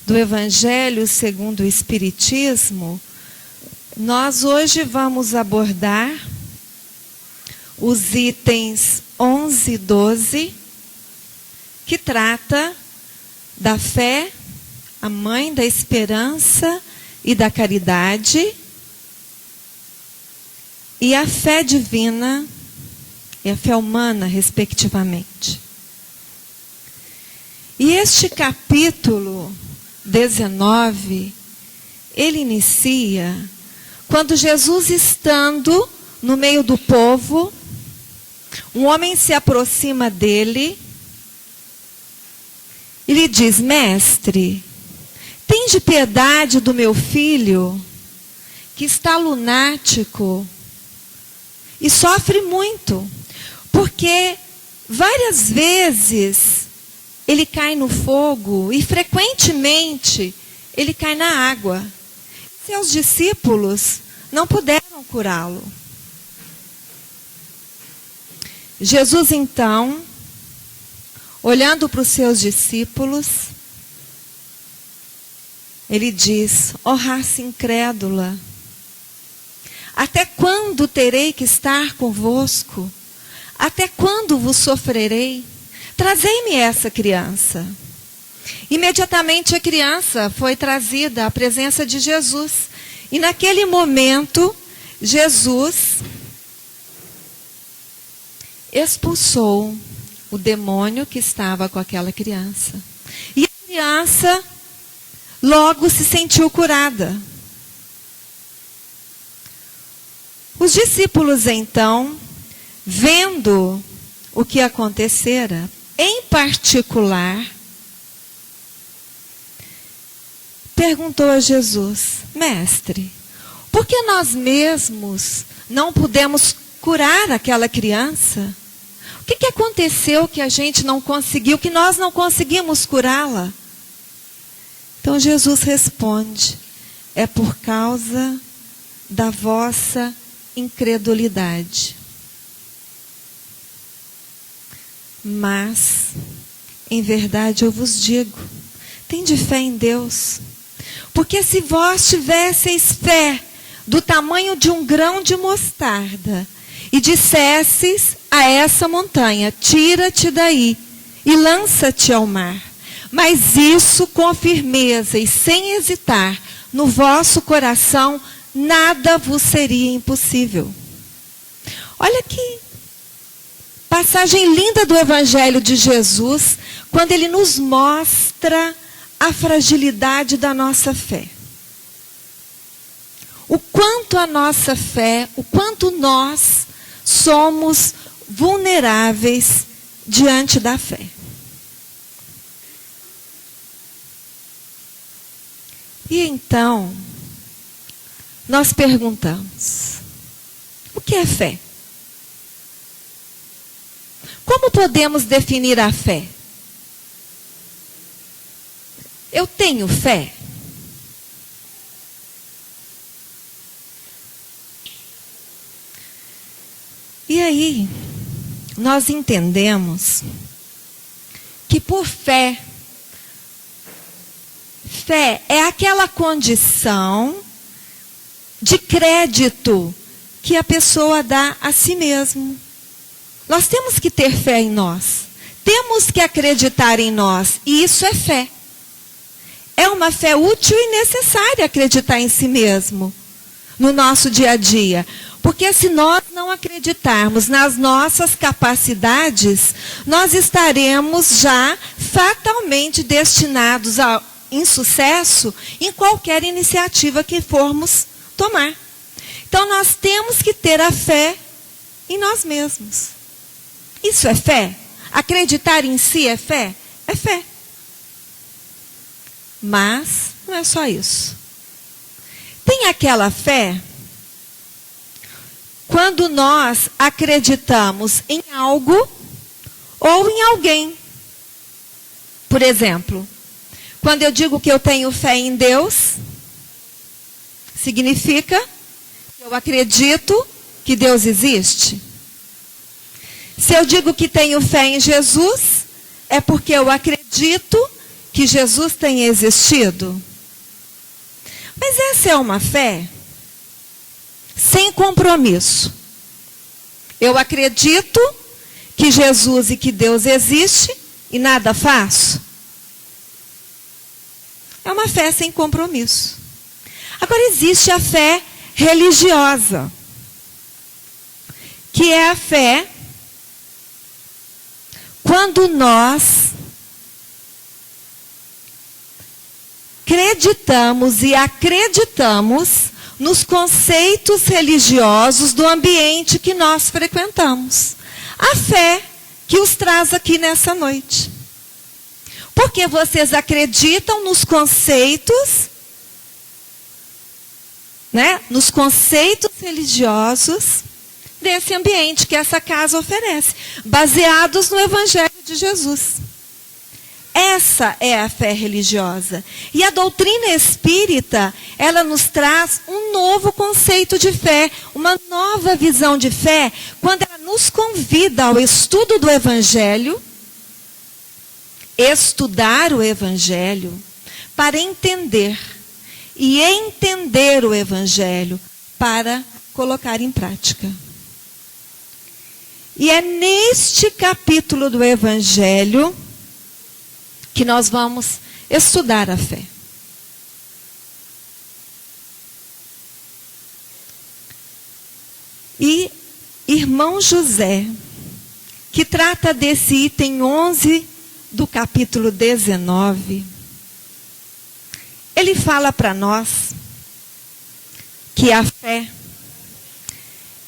do Evangelho segundo o Espiritismo, nós hoje vamos abordar os itens 11 e 12, que trata da fé, a mãe da esperança e da caridade, e a fé divina e a fé humana, respectivamente. E este capítulo 19, ele inicia quando Jesus, estando no meio do povo, um homem se aproxima dele e lhe diz: Mestre, tende piedade do meu filho, que está lunático e sofre muito, porque várias vezes ele cai no fogo e frequentemente ele cai na água. Seus discípulos não puderam curá-lo. Jesus, então, olhando para os seus discípulos, ele diz: ó raça incrédula, até quando terei que estar convosco? Até quando vos sofrerei? Trazei-me essa criança. Imediatamente a criança foi trazida à presença de Jesus. E naquele momento, Jesus expulsou o demônio que estava com aquela criança. E a criança logo se sentiu curada. Os discípulos, então, vendo o que acontecera, em particular, perguntou a Jesus: Mestre, por que nós mesmos não pudemos curar aquela criança? O que aconteceu que a gente não conseguiu, que nós não conseguimos curá-la? Então Jesus responde: é por causa da vossa incredulidade. Mas, em verdade eu vos digo, tende fé em Deus. Porque se vós tivesseis fé do tamanho de um grão de mostarda, e dissesseis a essa montanha: tira-te daí e lança-te ao mar, mas isso com firmeza e sem hesitar no vosso coração, nada vos seria impossível. Olha que passagem linda do Evangelho de Jesus, quando ele nos mostra a fragilidade da nossa fé. O quanto a nossa fé, o quanto nós somos vulneráveis diante da fé. E então, nós perguntamos: o que é fé? Como podemos definir a fé? Eu tenho fé? E aí, nós entendemos que por fé, fé é aquela condição de crédito que a pessoa dá a si mesmo. Nós temos que ter fé em nós. Temos que acreditar em nós. E isso é fé. É uma fé útil e necessária acreditar em si mesmo no nosso dia a dia. Porque se nós não acreditarmos nas nossas capacidades, nós estaremos já fatalmente destinados ao insucesso em qualquer iniciativa que formos tomar. Então nós temos que ter a fé em nós mesmos. Isso é fé? Acreditar em si é fé? É fé. Mas não é só isso. Tem aquela fé quando nós acreditamos em algo ou em alguém. Por exemplo, quando eu digo que eu tenho fé em Deus, significa que eu acredito que Deus existe. Se eu digo que tenho fé em Jesus, é porque eu acredito que Jesus tenha existido? Mas essa é uma fé sem compromisso. Eu acredito que Jesus e que Deus existe e nada faço. É uma fé sem compromisso. Agora existe a fé religiosa, que é a fé quando nós acreditamos e acreditamos nos conceitos religiosos do ambiente que nós frequentamos. A fé que os traz aqui nessa noite. Porque vocês acreditam nos conceitos, né? Nos conceitos religiosos desse ambiente que essa casa oferece, baseados no Evangelho de Jesus. Essa é a fé religiosa. E a doutrina espírita, ela nos traz um novo conceito de fé, uma nova visão de fé, quando ela nos convida ao estudo do Evangelho, estudar o Evangelho, para entender, e entender o Evangelho, para colocar em prática. E é neste capítulo do Evangelho que nós vamos estudar a fé. E irmão José, que trata desse item 11 do capítulo 19, ele fala para nós que a fé,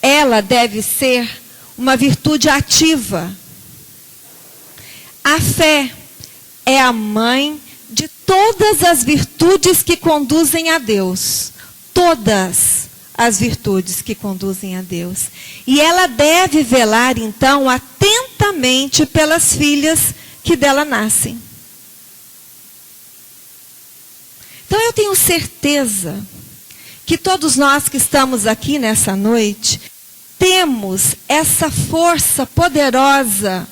ela deve ser uma virtude ativa. A fé é a mãe de todas as virtudes que conduzem a Deus. Todas as virtudes que conduzem a Deus. E ela deve velar, então, atentamente pelas filhas que dela nascem. Então, eu tenho certeza que todos nós que estamos aqui nessa noite, temos essa força poderosa,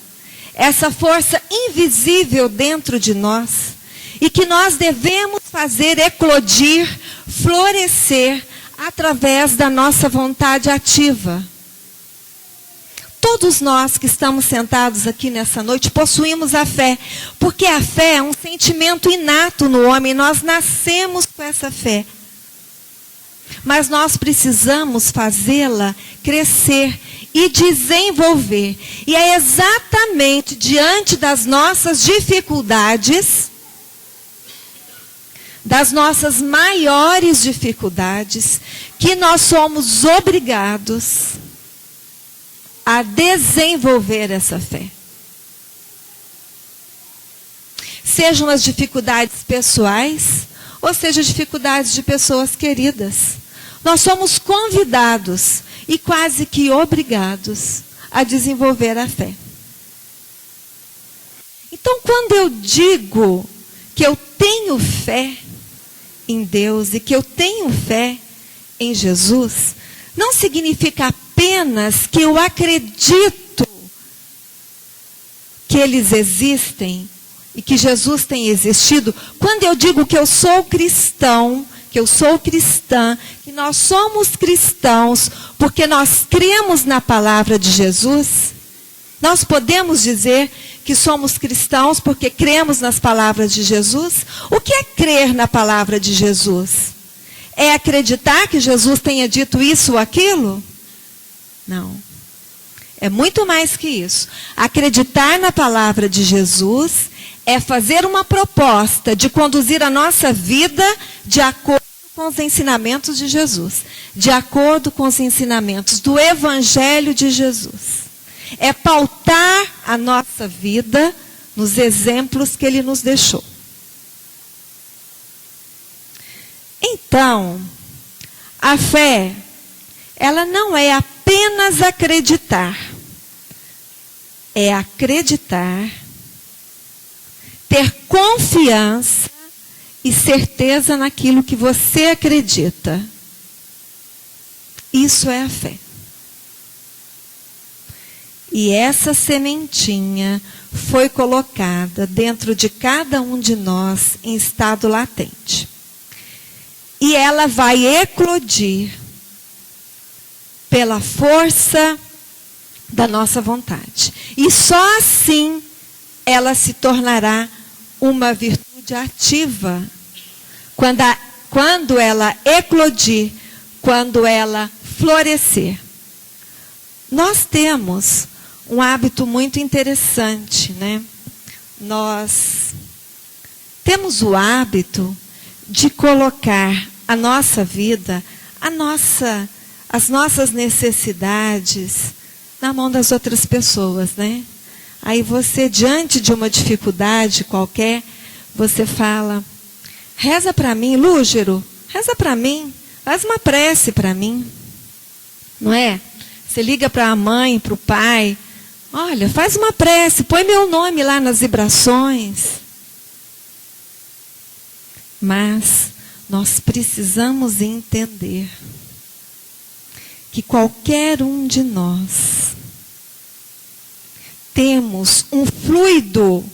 essa força invisível dentro de nós, e que nós devemos fazer eclodir, florescer, através da nossa vontade ativa. Todos nós que estamos sentados aqui nessa noite possuímos a fé, porque a fé é um sentimento inato no homem, nós nascemos com essa fé. Mas nós precisamos fazê-la crescer e desenvolver. E é exatamente diante das nossas dificuldades, das nossas maiores dificuldades, que nós somos obrigados a desenvolver essa fé. Sejam as dificuldades pessoais, ou seja, dificuldades de pessoas queridas. Nós somos convidados e quase que obrigados a desenvolver a fé. Então, quando eu digo que eu tenho fé em Deus e que eu tenho fé em Jesus, não significa apenas que eu acredito que eles existem e que Jesus tem existido. Quando eu digo que eu sou cristão, que eu sou cristã, que nós somos cristãos porque nós cremos na palavra de Jesus, nós podemos dizer que somos cristãos porque cremos nas palavras de Jesus? O que é crer na palavra de Jesus? É acreditar que Jesus tenha dito isso ou aquilo? Não. É muito mais que isso. Acreditar na palavra de Jesus é fazer uma proposta de conduzir a nossa vida de acordo com os ensinamentos de Jesus, de acordo com os ensinamentos do Evangelho de Jesus. É pautar a nossa vida nos exemplos que Ele nos deixou. Então, a fé, ela não é apenas acreditar. É acreditar, ter confiança e certeza naquilo que você acredita. Isso é a fé. E essa sementinha foi colocada dentro de cada um de nós em estado latente. E ela vai eclodir pela força da nossa vontade. E só assim ela se tornará uma virtude ativa. Quando ela eclodir, quando ela florescer. Nós temos um hábito muito interessante, né? Nós temos o hábito de colocar a nossa vida, as nossas necessidades na mão das outras pessoas, né? Aí você, diante de uma dificuldade qualquer, você fala, reza para mim, Lúgero, reza para mim, faz uma prece para mim. Não é? Você liga para a mãe, para o pai, olha, faz uma prece, põe meu nome lá nas vibrações. Mas nós precisamos entender que qualquer um de nós temos um fluido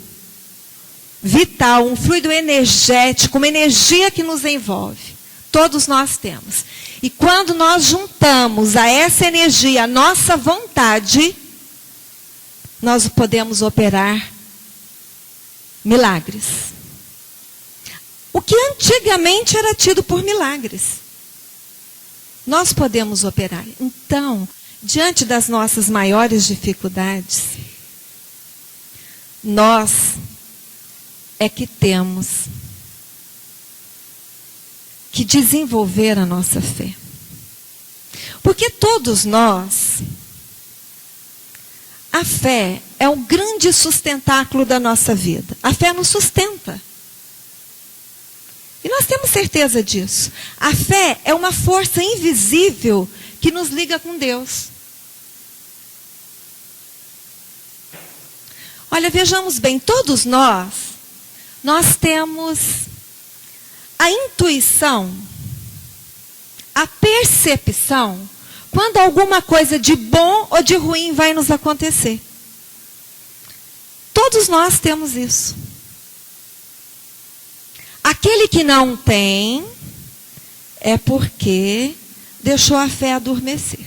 vital, um fluido energético, uma energia que nos envolve. Todos nós temos. E quando nós juntamos a essa energia a nossa vontade, nós podemos operar milagres. O que antigamente era tido por milagres. Nós podemos operar. Então, diante das nossas maiores dificuldades, nós é que temos que desenvolver a nossa fé. Porque todos nós, a fé é um grande sustentáculo da nossa vida. A fé nos sustenta. E nós temos certeza disso. A fé é uma força invisível que nos liga com Deus. Olha, vejamos bem, todos nós temos a intuição, a percepção, quando alguma coisa de bom ou de ruim vai nos acontecer. Todos nós temos isso. Aquele que não tem, é porque deixou a fé adormecer.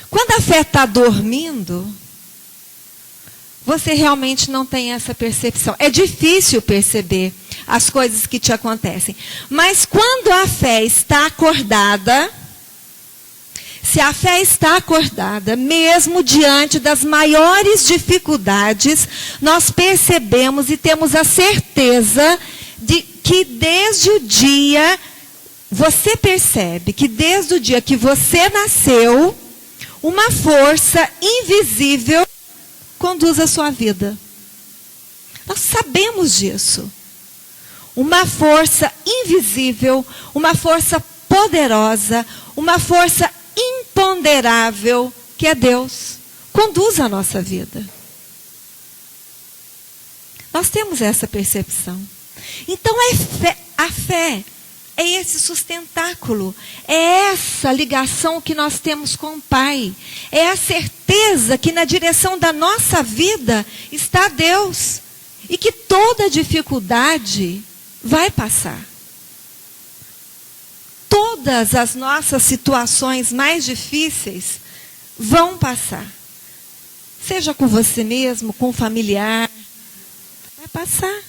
Quando a fé está dormindo, você realmente não tem essa percepção. É difícil perceber as coisas que te acontecem. Mas quando a fé está acordada, se a fé está acordada, mesmo diante das maiores dificuldades, nós percebemos e temos a certeza de que desde o dia, você percebe que desde o dia que você nasceu, uma força invisível conduz a sua vida. Nós sabemos disso. Uma força invisível, uma força poderosa, uma força imponderável, que é Deus, conduz a nossa vida. Nós temos essa percepção. Então a fé é esse sustentáculo, é essa ligação que nós temos com o Pai, é a certeza que na direção da nossa vida está Deus e que toda dificuldade vai passar. Todas as nossas situações mais difíceis vão passar. Seja com você mesmo, com o familiar, vai passar.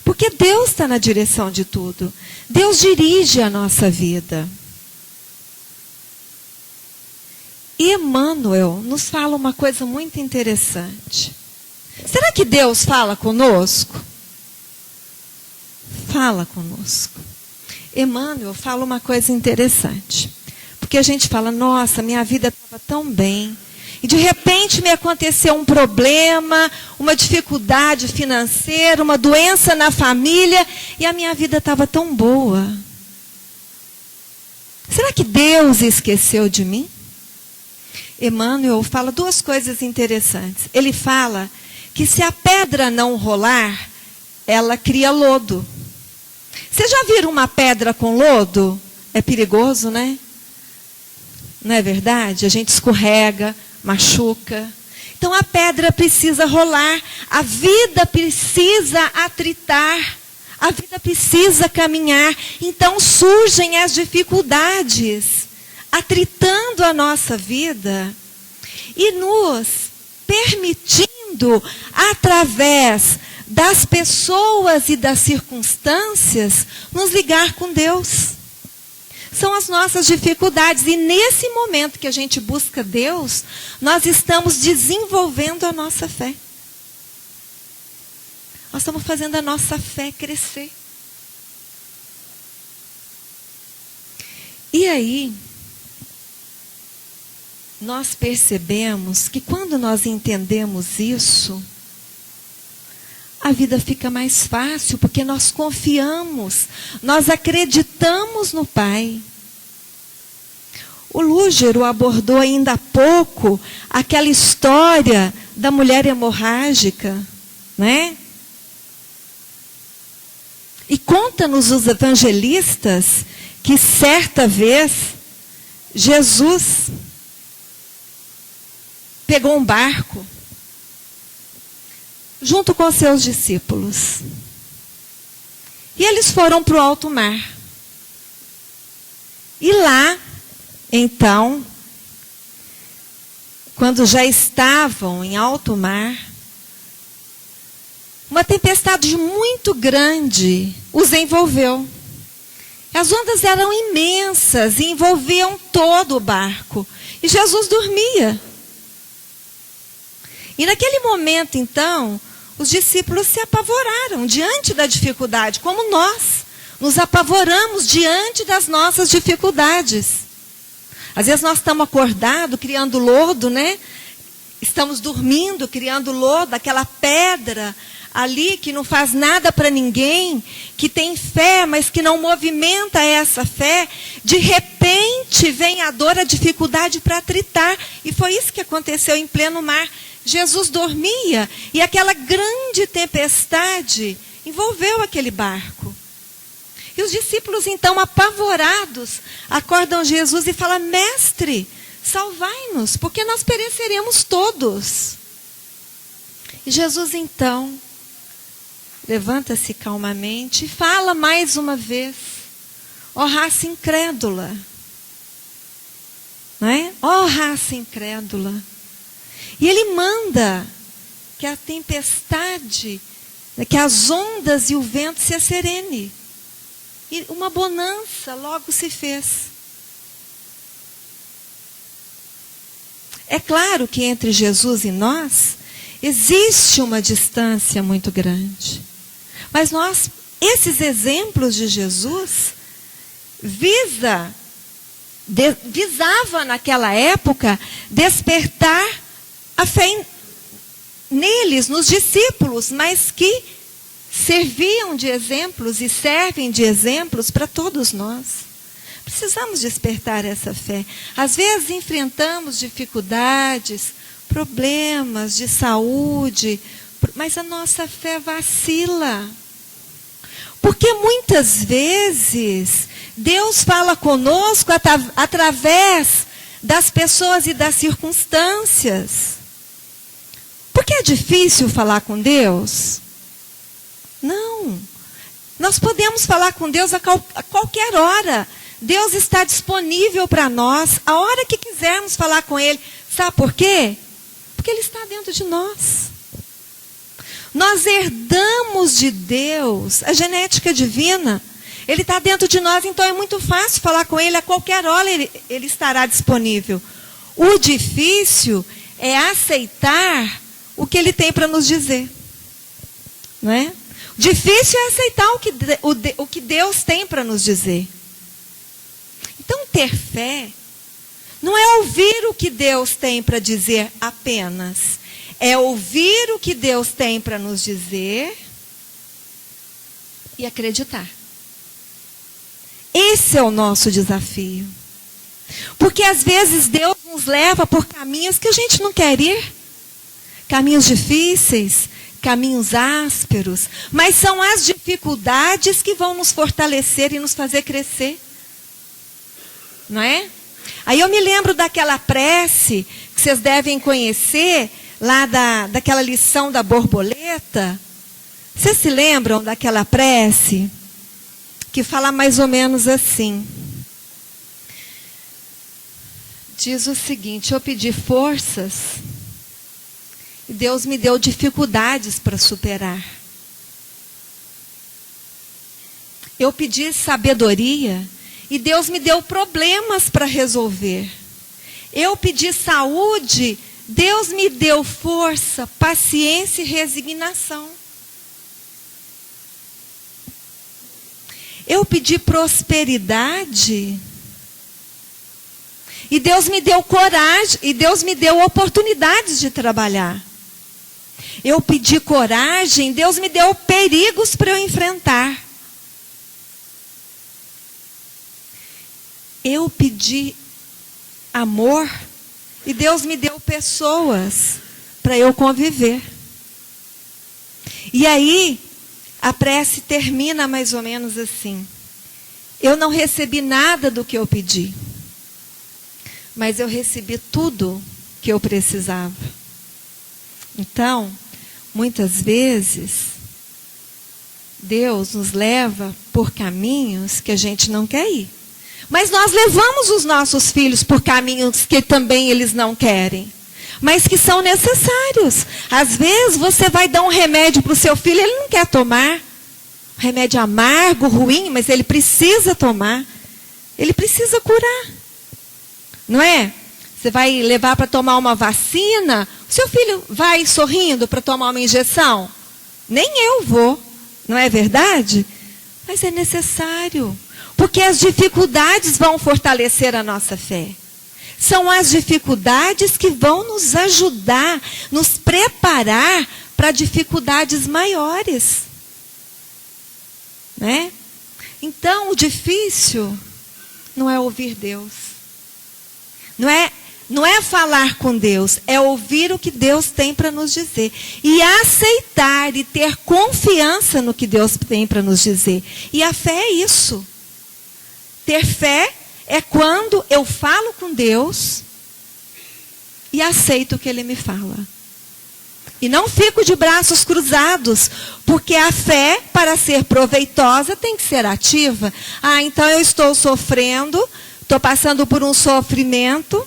Porque Deus está na direção de tudo. Deus dirige a nossa vida. E Emmanuel nos fala uma coisa muito interessante. Será que Deus fala conosco? Fala conosco. Emmanuel fala uma coisa interessante. Porque a gente fala, nossa, minha vida estava tão bem. E de repente me aconteceu um problema, uma dificuldade financeira, uma doença na família, e a minha vida estava tão boa. Será que Deus esqueceu de mim? Emmanuel fala duas coisas interessantes. Ele fala que se a pedra não rolar, ela cria lodo. Vocês já viram uma pedra com lodo? É perigoso, né? Não é verdade? A gente escorrega, machuca. Então a pedra precisa rolar, a vida precisa atritar, a vida precisa caminhar. Então surgem as dificuldades, atritando a nossa vida e nos permitindo, através das pessoas e das circunstâncias, nos ligar com Deus. São as nossas dificuldades. E nesse momento que a gente busca Deus, nós estamos desenvolvendo a nossa fé. Nós estamos fazendo a nossa fé crescer. E aí, nós percebemos que quando nós entendemos isso, a vida fica mais fácil, porque nós confiamos, nós acreditamos no Pai. O Lúgero abordou ainda há pouco aquela história da mulher hemorrágica, né? E conta-nos os evangelistas que certa vez Jesus pegou um barco junto com seus discípulos. E eles foram para o alto mar. E lá, então, quando já estavam em alto mar, uma tempestade muito grande os envolveu. As ondas eram imensas e envolviam todo o barco. E Jesus dormia. E naquele momento, então, os discípulos se apavoraram diante da dificuldade, como nós nos apavoramos diante das nossas dificuldades. Às vezes nós estamos acordados, criando lodo, né? Estamos dormindo, criando lodo, aquela pedra ali que não faz nada para ninguém, que tem fé, mas que não movimenta essa fé. De repente vem a dor, a dificuldade para atritar. E foi isso que aconteceu em pleno mar. Jesus dormia e aquela grande tempestade envolveu aquele barco. E os discípulos, então, apavorados, acordam Jesus e falam: Mestre, salvai-nos, porque nós pereceremos todos. E Jesus, então, levanta-se calmamente e fala mais uma vez: ó raça incrédula. Não é? Ó raça incrédula. E ele manda que a tempestade, que as ondas e o vento se acerene. E uma bonança logo se fez. É claro que entre Jesus e nós existe uma distância muito grande. Mas esses exemplos de Jesus visava naquela época despertar a fé neles, nos discípulos, mas que serviam de exemplos e servem de exemplos para todos nós. Precisamos despertar essa fé. Às vezes enfrentamos dificuldades, problemas de saúde, mas a nossa fé vacila. Porque muitas vezes Deus fala conosco através das pessoas e das circunstâncias. Porque é difícil falar com Deus? Não. Nós podemos falar com Deus a qualquer hora. Deus está disponível para nós, a hora que quisermos falar com Ele. Sabe por quê? Porque Ele está dentro de nós. Nós herdamos de Deus a genética divina. Ele está dentro de nós, então é muito fácil falar com Ele. A qualquer hora ele estará disponível. O difícil é aceitar o que Ele tem para nos dizer. Não é? Difícil é aceitar o que Deus tem para nos dizer. Então, ter fé não é ouvir o que Deus tem para dizer apenas. É ouvir o que Deus tem para nos dizer e acreditar. Esse é o nosso desafio. Porque às vezes Deus nos leva por caminhos que a gente não quer ir. Caminhos difíceis, caminhos ásperos. Mas são as dificuldades que vão nos fortalecer e nos fazer crescer. Não é? Aí eu me lembro daquela prece que vocês devem conhecer, lá daquela lição da borboleta, vocês se lembram daquela prece que fala mais ou menos assim? Diz o seguinte: eu pedi forças e Deus me deu dificuldades para superar. Eu pedi sabedoria e Deus me deu problemas para resolver. Eu pedi saúde, Deus me deu força, paciência e resignação. Eu pedi prosperidade e Deus me deu coragem, e Deus me deu oportunidades de trabalhar. Eu pedi coragem, Deus me deu perigos para eu enfrentar. Eu pedi amor e Deus me deu pessoas para eu conviver. E aí, a prece termina mais ou menos assim: eu não recebi nada do que eu pedi, mas eu recebi tudo que eu precisava. Então, muitas vezes, Deus nos leva por caminhos que a gente não quer ir. Mas nós levamos os nossos filhos por caminhos que também eles não querem, mas que são necessários. Às vezes você vai dar um remédio para o seu filho, ele não quer tomar. Remédio amargo, ruim, mas ele precisa tomar. Ele precisa curar. Não é? Você vai levar para tomar uma vacina, o seu filho vai sorrindo para tomar uma injeção? Nem eu vou, não é verdade? Mas é necessário. Porque as dificuldades vão fortalecer a nossa fé. São as dificuldades que vão nos ajudar, nos preparar para dificuldades maiores. Né? Então, o difícil não é ouvir Deus. Não é falar com Deus, é ouvir o que Deus tem para nos dizer. E aceitar e ter confiança no que Deus tem para nos dizer. E a fé é isso. Ter fé é quando eu falo com Deus e aceito o que Ele me fala. E não fico de braços cruzados, porque a fé, para ser proveitosa, tem que ser ativa. Ah, então eu estou sofrendo, estou passando por um sofrimento,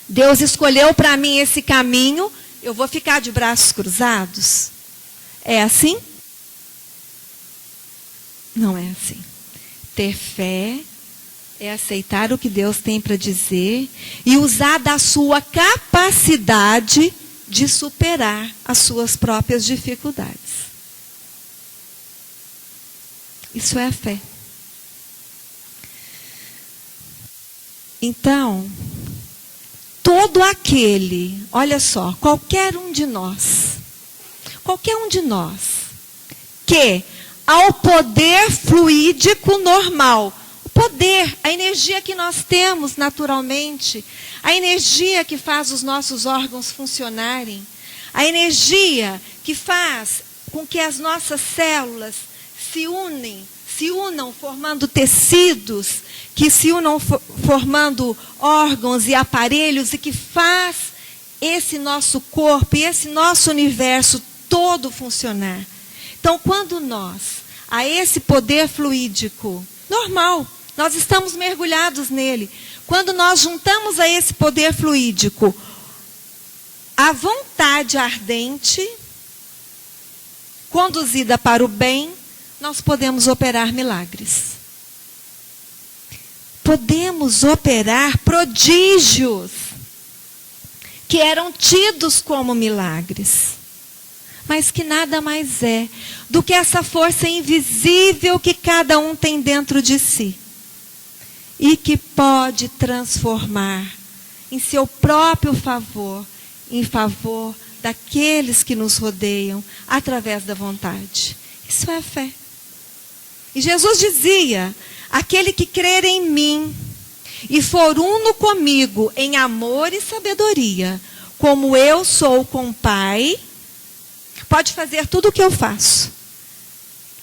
Deus escolheu para mim esse caminho, eu vou ficar de braços cruzados? É assim? Não é assim. Ter fé é aceitar o que Deus tem para dizer e usar da sua capacidade de superar as suas próprias dificuldades. Isso é a fé. Então, todo aquele, olha só, qualquer um de nós, que ao poder fluídico normal, o poder, a energia que nós temos naturalmente, a energia que faz os nossos órgãos funcionarem, a energia que faz com que as nossas células se unam formando tecidos, que se unam formando órgãos e aparelhos e que faz esse nosso corpo e esse nosso universo todo funcionar. Então, quando nós, a esse poder fluídico, normal, nós estamos mergulhados nele. Quando nós juntamos a esse poder fluídico a vontade ardente, conduzida para o bem, nós podemos operar milagres. Podemos operar prodígios que eram tidos como milagres, mas que nada mais é do que essa força invisível que cada um tem dentro de si e que pode transformar em seu próprio favor, em favor daqueles que nos rodeiam, através da vontade. Isso é a fé. E Jesus dizia: aquele que crer em mim e for uno comigo em amor e sabedoria, como eu sou com o Pai, pode fazer tudo o que eu faço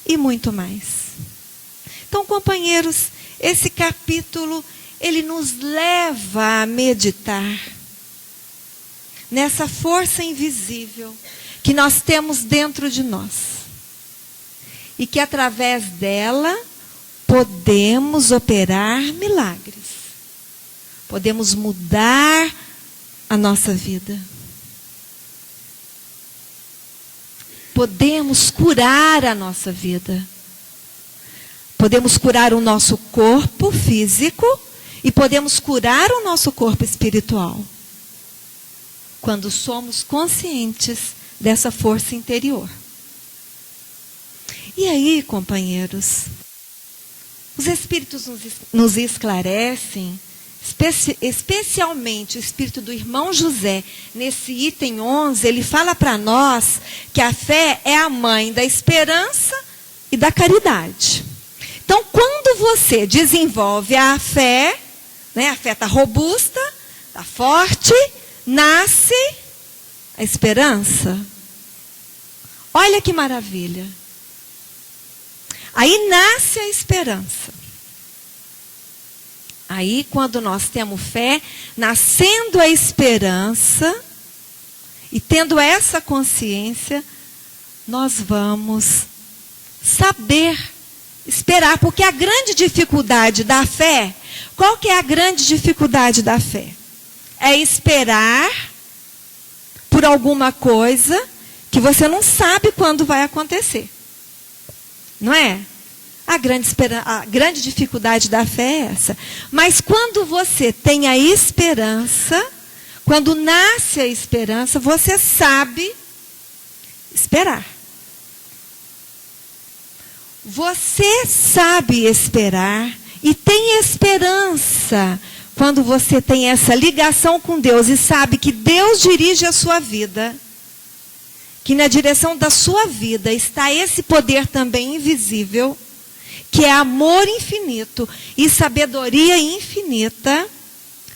e muito mais. Então, companheiros, esse capítulo, ele nos leva a meditar nessa força invisível que nós temos dentro de nós. E que através dela podemos operar milagres. Podemos mudar a nossa vida. Podemos curar a nossa vida. Podemos curar o nosso corpo físico e podemos curar o nosso corpo espiritual. Quando somos conscientes dessa força interior. E aí, companheiros, os Espíritos nos esclarecem, especialmente o Espírito do irmão José, nesse item 11, ele fala para nós que a fé é a mãe da esperança e da caridade. Então, quando você desenvolve a fé está robusta, está forte, nasce a esperança. Olha que maravilha. Aí nasce a esperança. Aí, quando nós temos fé, nascendo a esperança, e tendo essa consciência, nós vamos saber esperar. Porque a grande dificuldade da fé, qual que é a grande dificuldade da fé? É esperar por alguma coisa que você não sabe quando vai acontecer. Não é? A grande dificuldade da fé é essa. Mas quando você tem a esperança, quando nasce a esperança, você sabe esperar. Você sabe esperar e tem esperança quando você tem essa ligação com Deus e sabe que Deus dirige a sua vida, que na direção da sua vida está esse poder também invisível, que é amor infinito e sabedoria infinita.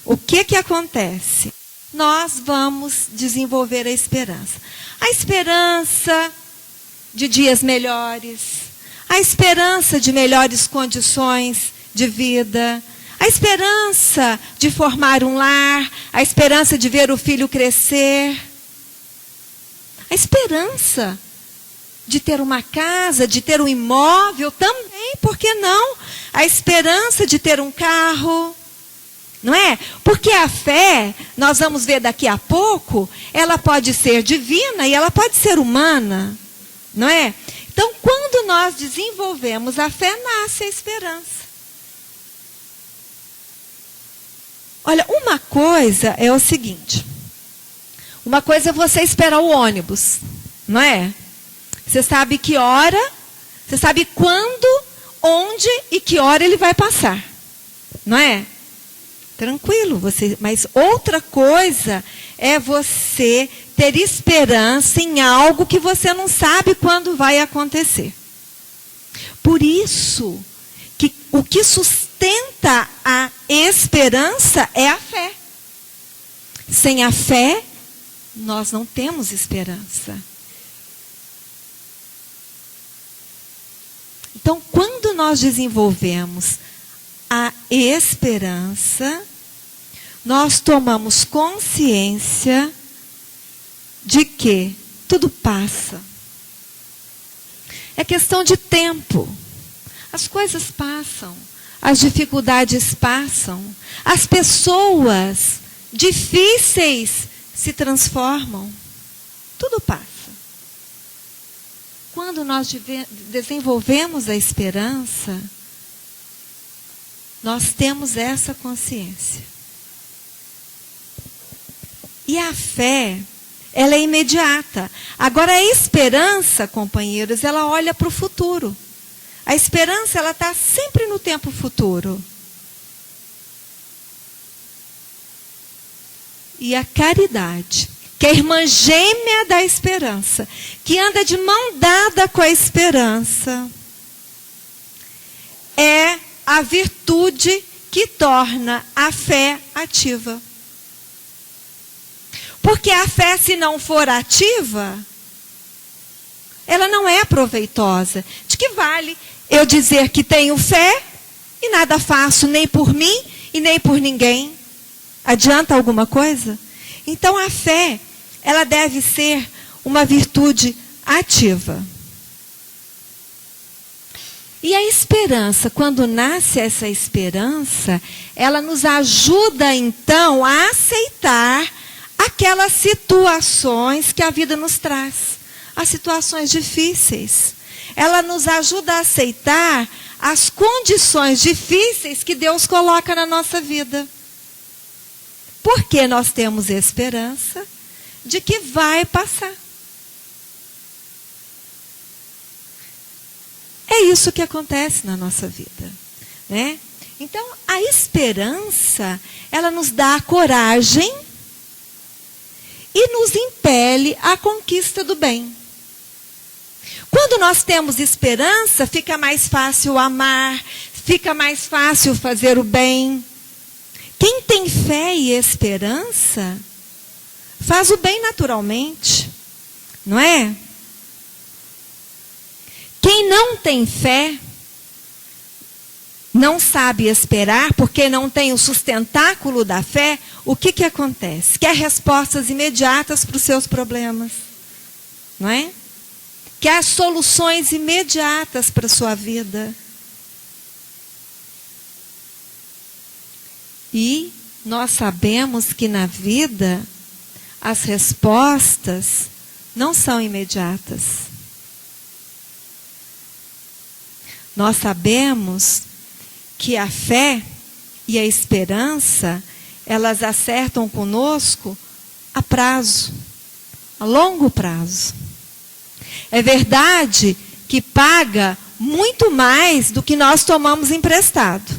O que acontece? Nós vamos desenvolver a esperança. A esperança de dias melhores, a esperança de melhores condições de vida, a esperança de formar um lar, a esperança de ver o filho crescer, a esperança de ter uma casa, de ter um imóvel também, por que não? A esperança de ter um carro, não é? Porque a fé, nós vamos ver daqui a pouco, ela pode ser divina e ela pode ser humana, não é? Então, quando nós desenvolvemos a fé, nasce a esperança. Olha, uma coisa é o seguinte. Uma coisa é você esperar o ônibus, não é? Você sabe que hora, você sabe quando, onde e que hora ele vai passar, não é? Tranquilo, mas outra coisa é você ter esperança em algo que você não sabe quando vai acontecer. Por isso, que o que sustenta a esperança é a fé. Sem a fé, nós não temos esperança. Então, quando nós desenvolvemos a esperança, nós tomamos consciência de que tudo passa. É questão de tempo. As coisas passam, as dificuldades passam, as pessoas difíceis se transformam. Tudo passa. Quando nós desenvolvemos a esperança, nós temos essa consciência. E a fé, ela é imediata. Agora, a esperança, companheiros, ela olha para o futuro. A esperança, ela está sempre no tempo futuro. E a caridade, que é a irmã gêmea da esperança, que anda de mão dada com a esperança, é a virtude que torna a fé ativa. Porque a fé, se não for ativa, ela não é proveitosa. De que vale eu dizer que tenho fé e nada faço, nem por mim e nem por ninguém? Adianta alguma coisa? Então a fé, ela deve ser uma virtude ativa. E a esperança, quando nasce essa esperança, ela nos ajuda então a aceitar aquelas situações que a vida nos traz, as situações difíceis. Ela nos ajuda a aceitar as condições difíceis que Deus coloca na nossa vida. Porque nós temos esperança de que vai passar. É isso que acontece na nossa vida, né? Então, a esperança, ela nos dá a coragem e nos impele à conquista do bem. Quando nós temos esperança, fica mais fácil amar, fica mais fácil fazer o bem. Quem tem fé e esperança, faz o bem naturalmente, não é? Quem não tem fé, não sabe esperar, porque não tem o sustentáculo da fé, o que acontece? Quer respostas imediatas para os seus problemas, não é? Quer soluções imediatas para a sua vida. E nós sabemos que na vida, as respostas não são imediatas. Nós sabemos que a fé e a esperança, elas acertam conosco a prazo, a longo prazo. É verdade que paga muito mais do que nós tomamos emprestado.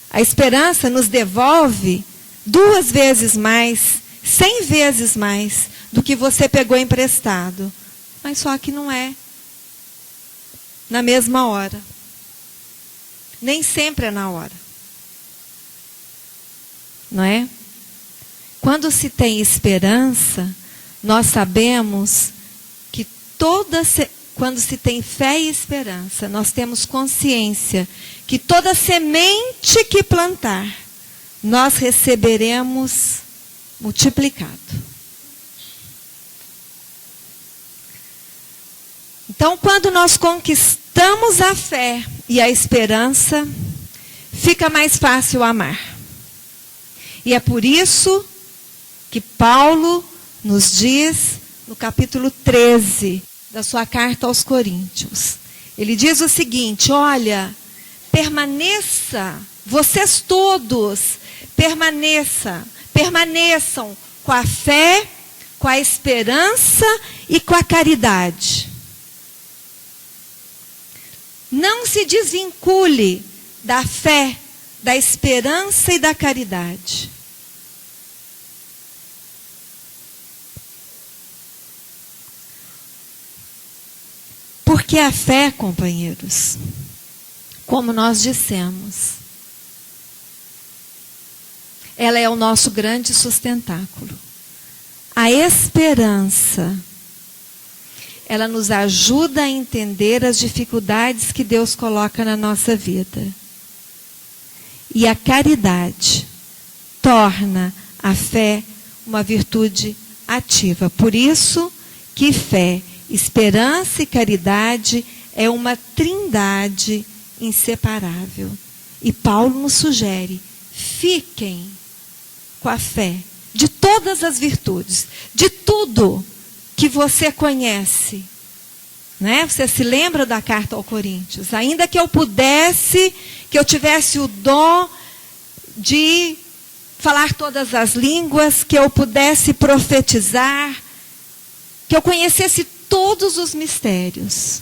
A esperança nos devolve 2 vezes mais, 100 vezes mais do que você pegou emprestado. Mas só que não é na mesma hora. Nem sempre é na hora. Não é? Quando se tem esperança, nós sabemos que quando se tem fé e esperança, nós temos consciência que toda semente que plantar, nós receberemos multiplicado. Então, quando nós conquistamos a fé e a esperança, fica mais fácil amar. E é por isso que Paulo nos diz, no capítulo 13 da sua carta aos Coríntios, ele diz o seguinte: olha, permaneça, vocês todos, permaneçam com a fé, com a esperança e com a caridade. Não se desvincule da fé, da esperança e da caridade. Porque a fé, companheiros, como nós dissemos, ela é o nosso grande sustentáculo. A esperança, ela nos ajuda a entender as dificuldades que Deus coloca na nossa vida. E a caridade torna a fé uma virtude ativa. Por isso que fé, esperança e caridade é uma trindade inseparável. E Paulo nos sugere, fiquem com a fé de todas as virtudes, de tudo que você conhece. Né? Você se lembra da carta aos Coríntios? Ainda que eu pudesse, que eu tivesse o dom de falar todas as línguas, que eu pudesse profetizar, que eu conhecesse todos os mistérios.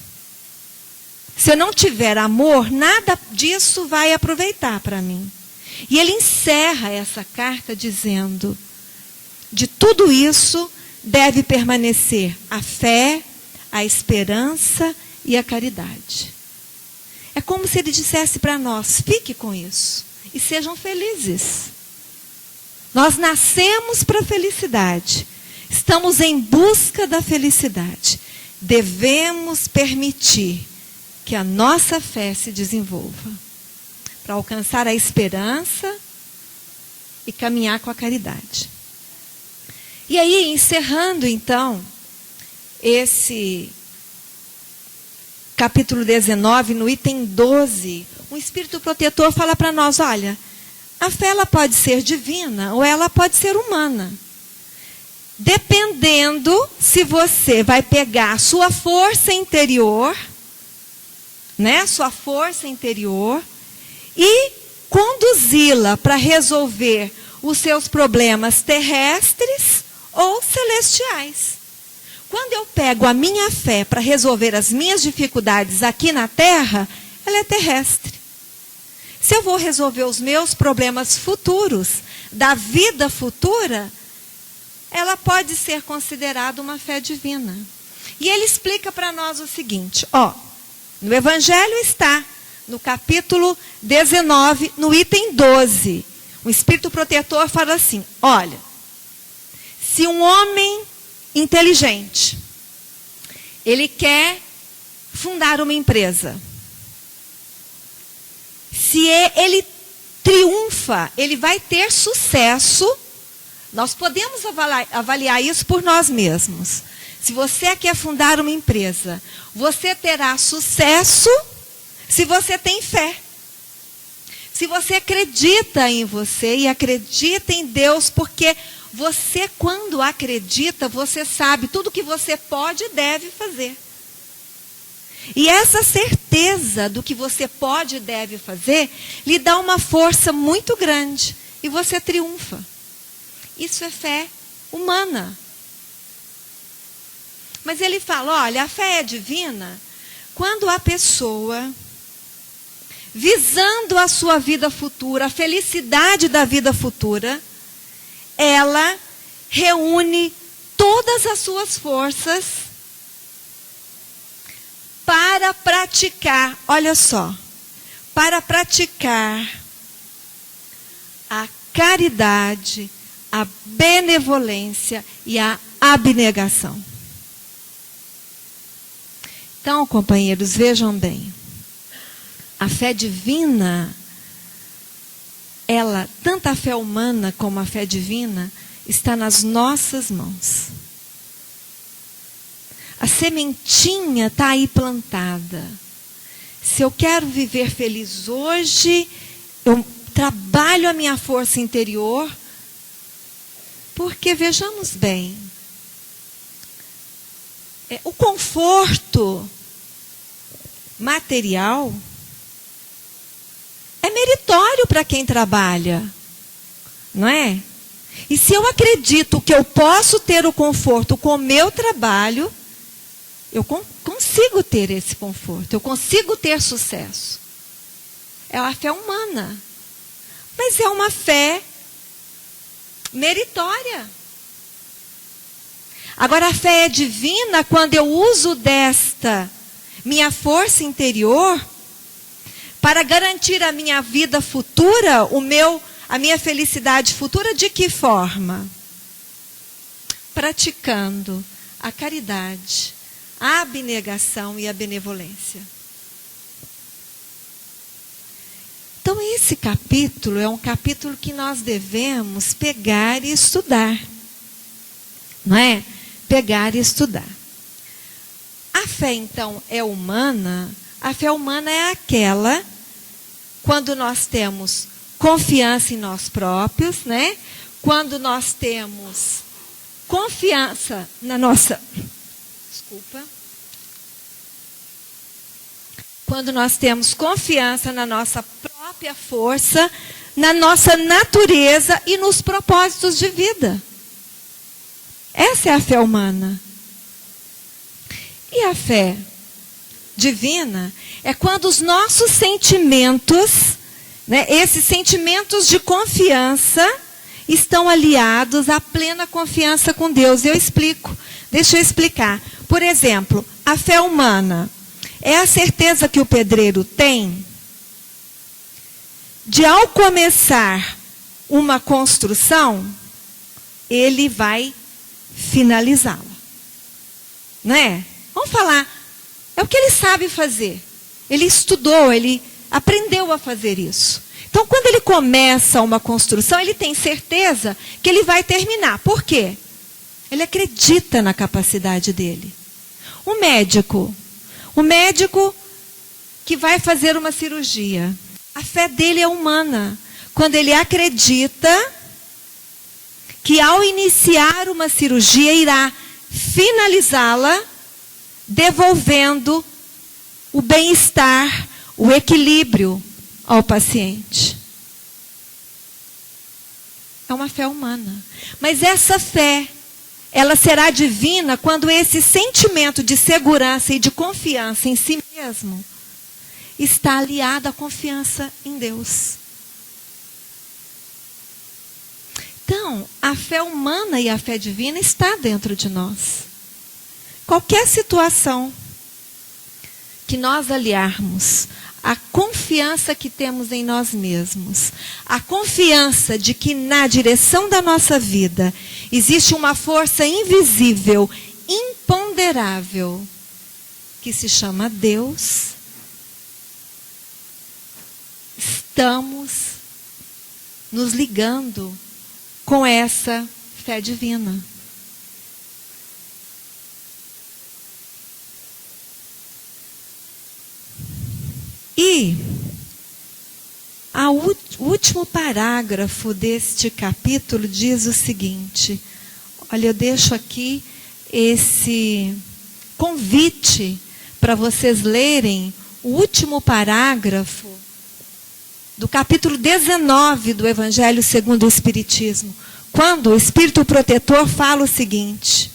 Se eu não tiver amor, nada disso vai aproveitar para mim. E ele encerra essa carta dizendo, de tudo isso deve permanecer a fé, a esperança e a caridade. É como se ele dissesse para nós, fique com isso e sejam felizes. Nós nascemos para a felicidade. Estamos em busca da felicidade. Devemos permitir que a nossa fé se desenvolva para alcançar a esperança e caminhar com a caridade. E aí, encerrando então, esse capítulo 19, no item 12, o Espírito Protetor fala para nós, olha, a fé ela pode ser divina ou ela pode ser humana. Dependendo se você vai pegar a sua força interior, né, sua força interior, e conduzi-la para resolver os seus problemas terrestres ou celestiais. Quando eu pego a minha fé para resolver as minhas dificuldades aqui na terra, ela é terrestre. Se eu vou resolver os meus problemas futuros, da vida futura, ela pode ser considerada uma fé divina. E ele explica para nós o seguinte, ó, no Evangelho está, no capítulo 19, no item 12, o Espírito Protetor fala assim, olha, se um homem inteligente, ele quer fundar uma empresa, se ele triunfa, ele vai ter sucesso. Nós podemos avaliar isso por nós mesmos. Se você quer fundar uma empresa, você terá sucesso se você tem fé. Se você acredita em você e acredita em Deus, porque você, quando acredita, você sabe tudo que você pode e deve fazer. E essa certeza do que você pode e deve fazer, lhe dá uma força muito grande. E você triunfa. Isso é fé humana. Mas ele fala, olha, a fé é divina quando a pessoa, visando a sua vida futura, a felicidade da vida futura, ela reúne todas as suas forças para praticar, olha só, para praticar a caridade, a benevolência e a abnegação. Então, companheiros, vejam bem. A fé divina, ela, tanto a fé humana como a fé divina, está nas nossas mãos. A sementinha está aí plantada. Se eu quero viver feliz hoje, eu trabalho a minha força interior, porque, vejamos bem, o conforto material é meritório para quem trabalha, não é? E se eu acredito que eu posso ter o conforto com o meu trabalho, eu consigo ter esse conforto, eu consigo ter sucesso. É a fé humana, mas é uma fé meritória. Agora, a fé é divina quando eu uso desta minha força interior para garantir a minha vida futura, a minha felicidade futura. De que forma? Praticando a caridade, a abnegação e a benevolência. Então, esse capítulo é um capítulo que nós devemos pegar e estudar. Não é? Pegar e estudar. A fé, então, é humana. A fé humana é aquela quando nós temos confiança em nós próprios, né? Quando nós temos confiança na nossa... Desculpa. Quando nós temos confiança na nossa própria força, na nossa natureza e nos propósitos de vida. Essa é a fé humana. E a fé divina é quando os nossos sentimentos, né, esses sentimentos de confiança, estão aliados à plena confiança com Deus. Eu explico. Deixa eu explicar. Por exemplo, a fé humana é a certeza que o pedreiro tem de, ao começar uma construção, ele vai finalizá-la. Não é? Vamos falar. É o que ele sabe fazer. Ele estudou, ele aprendeu a fazer isso. Então, quando ele começa uma construção, ele tem certeza que ele vai terminar. Por quê? Ele acredita na capacidade dele. O médico que vai fazer uma cirurgia, a fé dele é humana. Quando ele acredita que ao iniciar uma cirurgia irá finalizá-la, devolvendo o bem-estar, o equilíbrio ao paciente. É uma fé humana. Mas essa fé, ela será divina quando esse sentimento de segurança e de confiança em si mesmo está aliado à confiança em Deus. Então, a fé humana e a fé divina está dentro de nós. Qualquer situação que nós aliarmos a confiança que temos em nós mesmos, a confiança de que na direção da nossa vida existe uma força invisível, imponderável, que se chama Deus, estamos nos ligando com essa fé divina. E o último parágrafo deste capítulo diz o seguinte. Olha, eu deixo aqui esse convite para vocês lerem o último parágrafo do capítulo 19 do Evangelho segundo o Espiritismo, quando o Espírito Protetor fala o seguinte: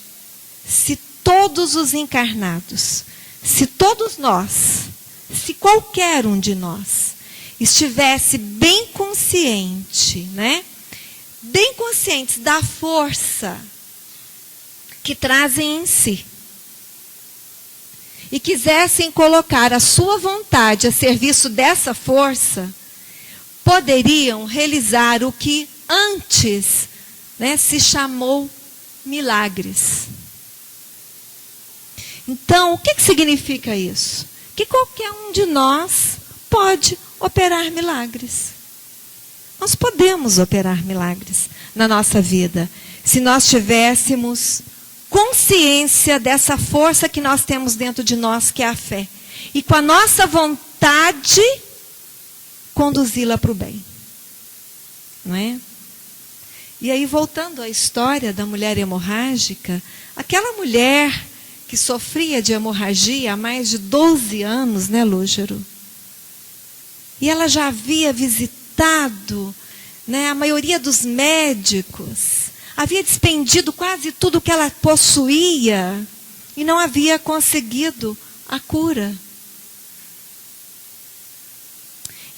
se todos os encarnados, se todos nós, se qualquer um de nós estivesse bem consciente, né? Bem conscientes da força que trazem em si, e quisessem colocar a sua vontade a serviço dessa força, poderiam realizar o que antes, né, se chamou milagres. Então, o que significa isso? Que qualquer um de nós pode operar milagres. Nós podemos operar milagres na nossa vida, se nós tivéssemos consciência dessa força que nós temos dentro de nós, que é a fé. E com a nossa vontade, conduzi-la para o bem. Não é? E aí, voltando à história da mulher hemorrágica, aquela mulher que sofria de hemorragia há mais de 12 anos, né, Lúgero? E ela já havia visitado, né, a maioria dos médicos, havia despendido quase tudo que ela possuía e não havia conseguido a cura.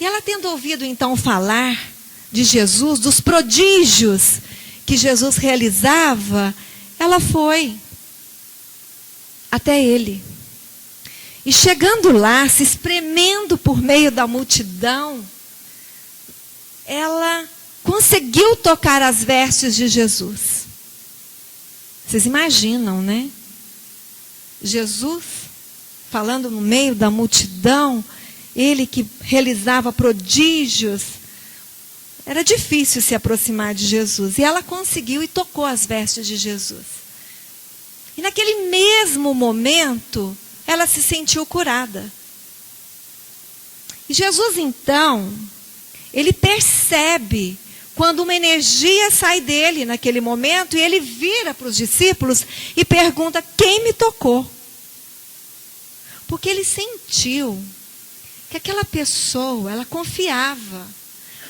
E ela, tendo ouvido então falar de Jesus, dos prodígios que Jesus realizava, ela foi até ele. E chegando lá, se espremendo por meio da multidão, ela conseguiu tocar as vestes de Jesus. Vocês imaginam, né? Jesus falando no meio da multidão, ele que realizava prodígios. Era difícil se aproximar de Jesus. E ela conseguiu e tocou as vestes de Jesus. E naquele mesmo momento, ela se sentiu curada. E Jesus, então, ele percebe quando uma energia sai dele naquele momento, e ele vira para os discípulos e pergunta: quem me tocou? Porque ele sentiu que aquela pessoa, ela confiava.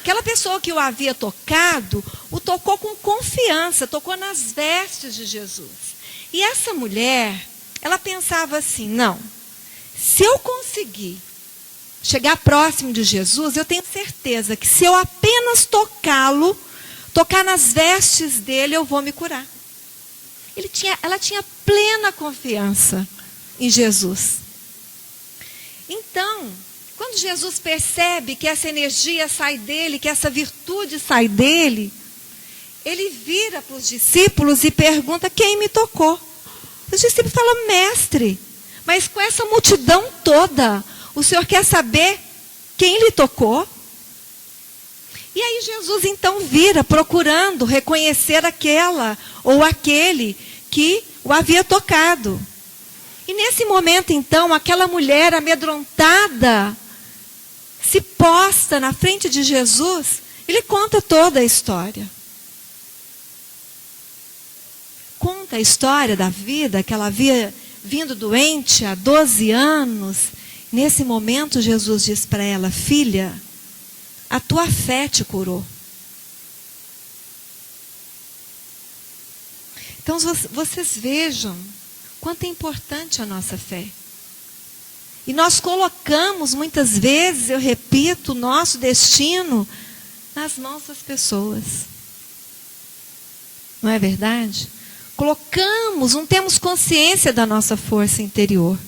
Aquela pessoa que o havia tocado, o tocou com confiança, tocou nas vestes de Jesus. E essa mulher, ela pensava assim: não, se eu conseguir chegar próximo de Jesus, eu tenho certeza que se eu apenas tocá-lo, tocar nas vestes dele, eu vou me curar. Ela tinha plena confiança em Jesus. Então, quando Jesus percebe que essa energia sai dele, que essa virtude sai dele, ele vira para os discípulos e pergunta: quem me tocou? Os discípulos falam: mestre, mas com essa multidão toda, o senhor quer saber quem lhe tocou? E aí Jesus então vira procurando reconhecer aquela ou aquele que o havia tocado. E nesse momento, então, aquela mulher amedrontada se posta na frente de Jesus. Ele conta toda a história. Conta a história da vida, que ela havia vindo doente há 12 anos. Nesse momento, Jesus diz para ela: filha, a tua fé te curou. Então, vocês vejam quanto é importante a nossa fé. E nós colocamos, muitas vezes, eu repito, o nosso destino nas mãos das pessoas. Não é verdade? Colocamos, não temos consciência da nossa força interior.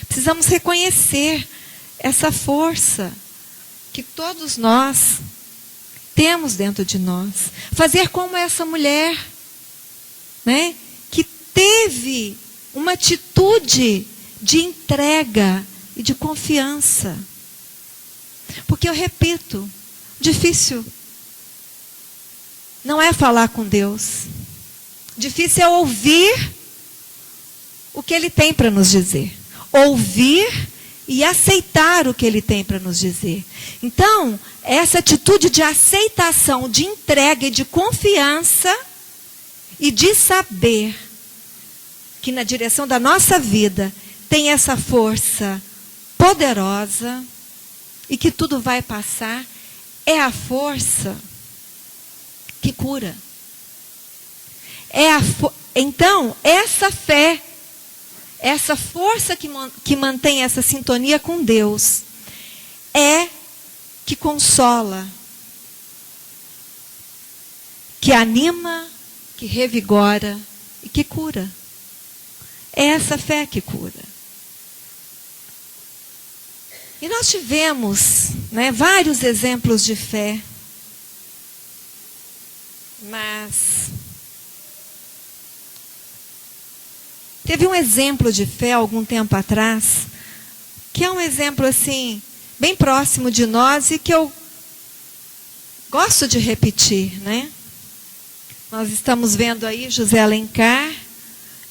Precisamos reconhecer essa força que todos nós temos dentro de nós. Fazer como essa mulher, né, que teve uma atitude de entrega e de confiança. Porque eu repito, difícil não é falar com Deus. Difícil é ouvir o que Ele tem para nos dizer. Ouvir e aceitar o que Ele tem para nos dizer. Então, essa atitude de aceitação, de entrega e de confiança e de saber que na direção da nossa vida tem essa força poderosa e que tudo vai passar, é a força que cura. Então, essa fé, essa força que mantém essa sintonia com Deus, é que consola, que anima, que revigora e que cura. É essa fé que cura. E nós tivemos, né, vários exemplos de fé. Mas teve um exemplo de fé algum tempo atrás, que é um exemplo assim, bem próximo de nós e que eu gosto de repetir, né? Nós estamos vendo aí José Alencar,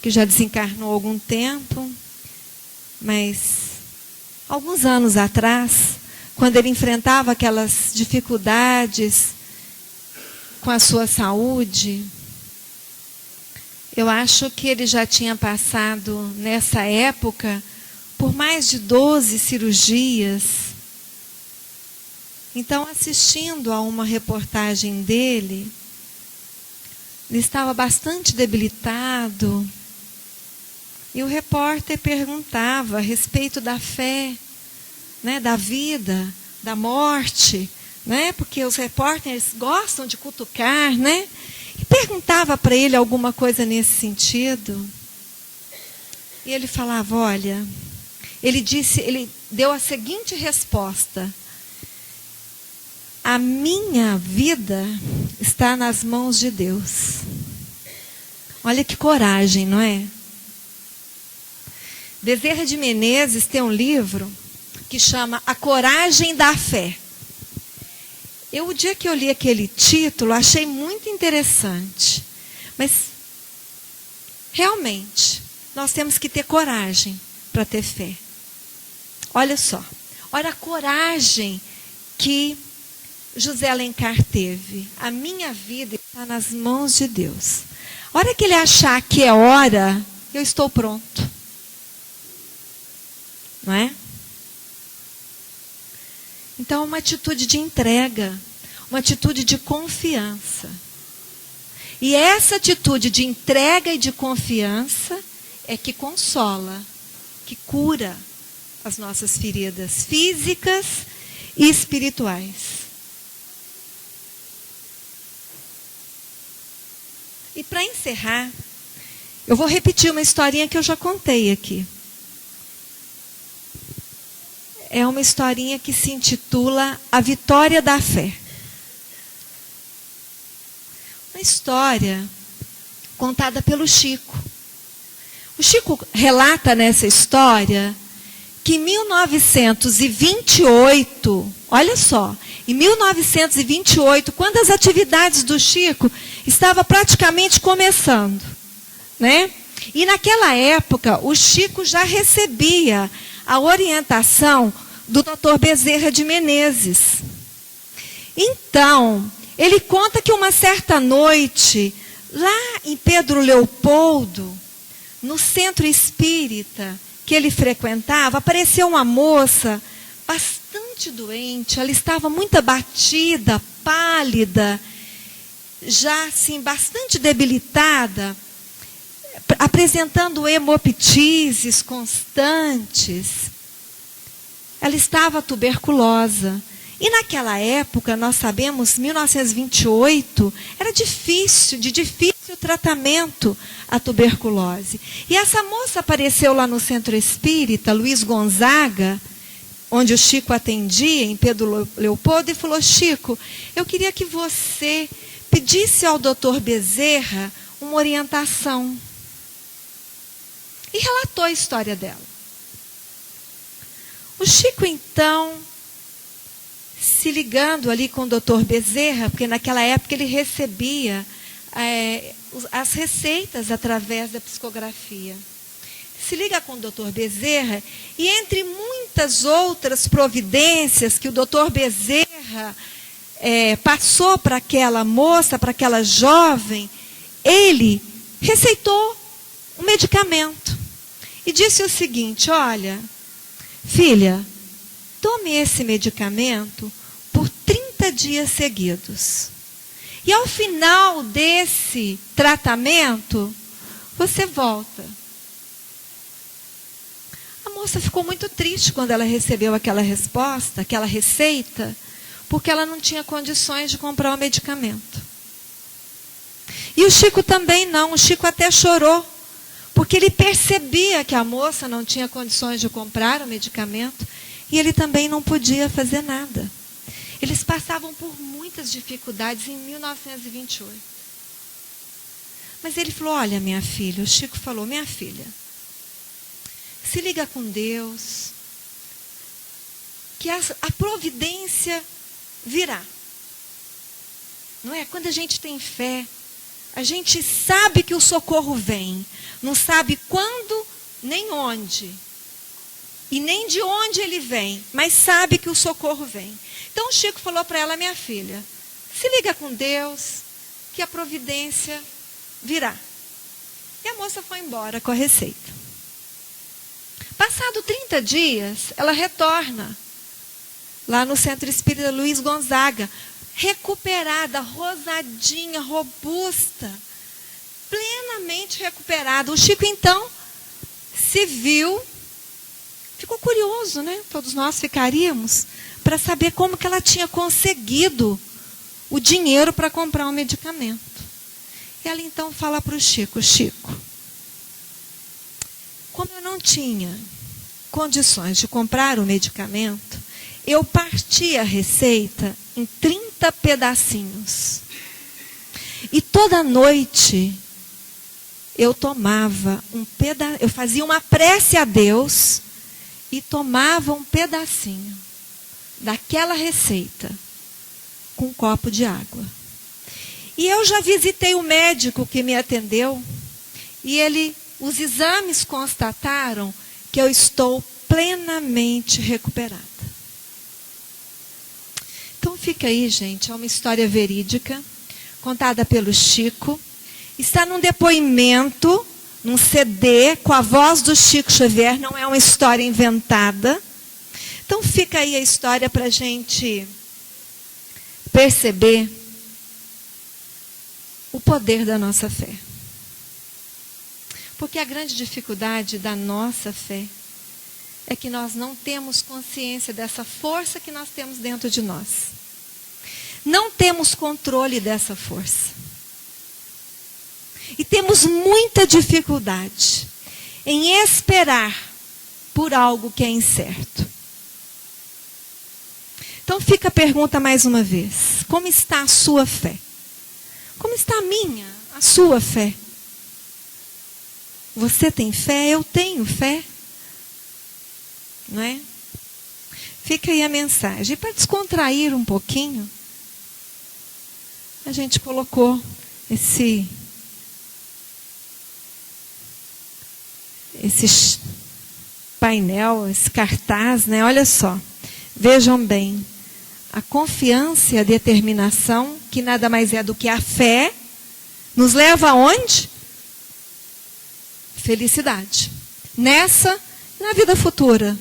que já desencarnou há algum tempo, mas alguns anos atrás, quando ele enfrentava aquelas dificuldades com a sua saúde, eu acho que ele já tinha passado, nessa época, por mais de 12 cirurgias. Então, assistindo a uma reportagem dele, ele estava bastante debilitado. E o repórter perguntava a respeito da fé, né, da vida, da morte, né, porque os repórteres gostam de cutucar, né? E perguntava para ele alguma coisa nesse sentido. E ele falava, olha, ele deu a seguinte resposta: a minha vida está nas mãos de Deus. Olha que coragem, não é? Bezerra de Menezes tem um livro que chama A Coragem da Fé. O dia que eu li aquele título, achei muito interessante. Mas, realmente, nós temos que ter coragem para ter fé. Olha só. Olha a coragem que José Alencar teve. A minha vida está nas mãos de Deus. A hora que ele achar que é hora, eu estou pronto. Não é? Então, uma atitude de entrega, uma atitude de confiança. E essa atitude de entrega e de confiança é que consola, que cura as nossas feridas físicas e espirituais. E para encerrar, eu vou repetir uma historinha que eu já contei aqui. É uma historinha que se intitula A Vitória da Fé. Uma história contada pelo Chico. O Chico relata nessa história que em 1928, olha só, em 1928, quando as atividades do Chico estavam praticamente começando, né? E naquela época, o Chico já recebia a orientação do Dr. Bezerra de Menezes. Então, ele conta que uma certa noite, lá em Pedro Leopoldo, no centro espírita que ele frequentava, apareceu uma moça bastante doente. Ela estava muito abatida, pálida, já assim, bastante debilitada, apresentando hemoptises constantes. Ela estava tuberculosa. E naquela época, nós sabemos, 1928, era de difícil tratamento a tuberculose. E essa moça apareceu lá no Centro Espírita, Luiz Gonzaga, onde o Chico atendia, em Pedro Leopoldo, e falou: Chico, eu queria que você pedisse ao doutor Bezerra uma orientação. E relatou a história dela. O Chico, então, se ligando ali com o doutor Bezerra, porque naquela época ele recebia as receitas através da psicografia. Se liga com o doutor Bezerra, e entre muitas outras providências que o doutor Bezerra passou para aquela moça, para aquela jovem, ele receitou um medicamento. E disse o seguinte: olha, filha, tome esse medicamento por 30 dias seguidos. E ao final desse tratamento, você volta. A moça ficou muito triste quando ela recebeu aquela resposta, aquela receita, porque ela não tinha condições de comprar o medicamento. E o Chico também não. O Chico até chorou, porque ele percebia que a moça não tinha condições de comprar o medicamento e ele também não podia fazer nada. Eles passavam por muitas dificuldades em 1928. Mas ele falou: olha, minha filha, o Chico falou: minha filha, se liga com Deus, que a providência virá. Não é? Quando a gente tem fé, a gente sabe que o socorro vem. Não sabe quando, nem onde. E nem de onde ele vem, mas sabe que o socorro vem. Então o Chico falou para ela: minha filha, se liga com Deus, que a providência virá. E a moça foi embora com a receita. Passado 30 dias, ela retorna lá no Centro Espírita Luiz Gonzaga, recuperada, rosadinha, robusta, plenamente recuperada. O Chico, então, se viu, ficou curioso, né? Todos nós ficaríamos, para saber como que ela tinha conseguido o dinheiro para comprar um medicamento. E ela então fala para o Chico: Chico, como eu não tinha condições de comprar o medicamento, eu parti a receita em 30 pedacinhos. E toda noite eu tomava eu fazia uma prece a Deus e tomava um pedacinho daquela receita com um copo de água. E eu já visitei o médico que me atendeu e os exames constataram que eu estou plenamente recuperada. Então fica aí, gente, é uma história verídica, contada pelo Chico. Está num depoimento, num CD, com a voz do Chico Xavier, não é uma história inventada. Então fica aí a história para a gente perceber o poder da nossa fé. Porque a grande dificuldade da nossa fé é que nós não temos consciência dessa força que nós temos dentro de nós. Não temos controle dessa força. E temos muita dificuldade em esperar por algo que é incerto. Então fica a pergunta mais uma vez: como está a sua fé? Como está a minha, a sua fé? Você tem fé? Eu tenho fé. não é? Fica aí a mensagem. E para descontrair um pouquinho, a gente colocou esse painel, esse cartaz, né? Olha só. Vejam bem. A confiança e a determinação, que nada mais é do que a fé, nos leva aonde? Felicidade. Nessa, na vida futura,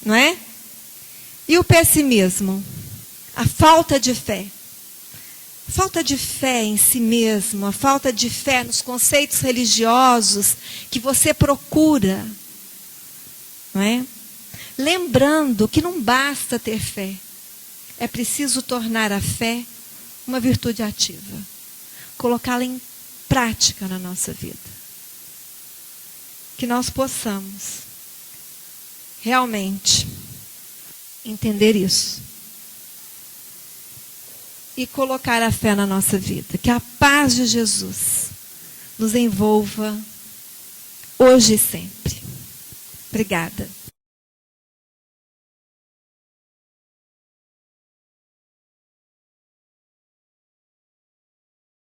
não é? E o pessimismo? A falta de fé. Falta de fé em si mesmo, a falta de fé nos conceitos religiosos que você procura, não é? Lembrando que não basta ter fé, é preciso tornar a fé uma virtude ativa, colocá-la em prática na nossa vida. Que nós possamos realmente entender isso. E colocar a fé na nossa vida. Que a paz de Jesus nos envolva hoje e sempre. Obrigada.